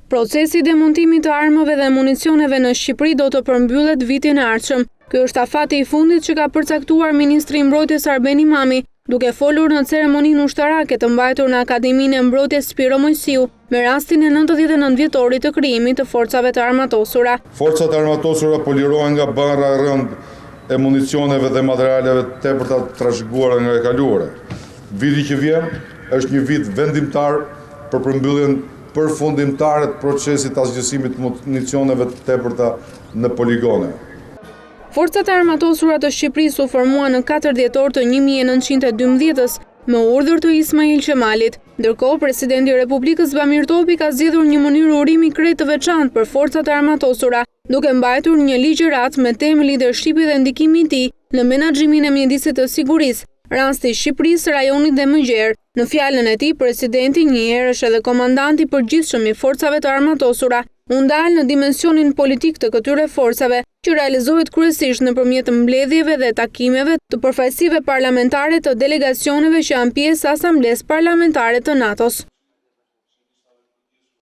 Procesi i demontimit të armëve dhe municioneve në Shqipëri do të përmbyllet vitin e ardhshëm. Ky është afati i fundit që ka përcaktuar Ministri i Mbrojtjes Arben Imami, duke folur në ceremoninë ushtarake të mbajtur në Akademinë e Mbrojtjes Spiro Mojsiu, me rastin e 99 vjetorit të krijimit të forcave të armatosura. Forcat e armatosura po lirohen nga barra e rënd e municioneve dhe materialeve tepërta trashëguara nga e kaluara. Viti që vjen është një vit vendimtar për përmbylljen përfundimtare të procesit të asgjësimit të municioneve të tepërta në poligone. Forcat e armatosura të Shqipërisë u formuan në 4 dhjetor të 1912-s me urdhër të Ismail Qemalit. Ndërkohë, presidenti i Republikës Bamir Topi ka zgjedhur një mënyrë urimi krejt të veçantë për forcat e armatosura, duke mbajtur një ligjërat me temë lidership dhe ndikimi i tij në menaxhimin e mjedisit të sigurisë, rasti Shqipërisë, rajonit dhe Mëngjer. Në fjalën e tij, presidenti një herë është edhe komandanti i përgjithshëm i forcave të armatosura, u ndal në dimensionin politik të këtyre forcave, që realizohet kryesisht nëpërmjet mbledhjeve dhe takimeve të përfaqësive parlamentare të delegacioneve që janë pjesë Asamblesë Parlamentare të NATO-s.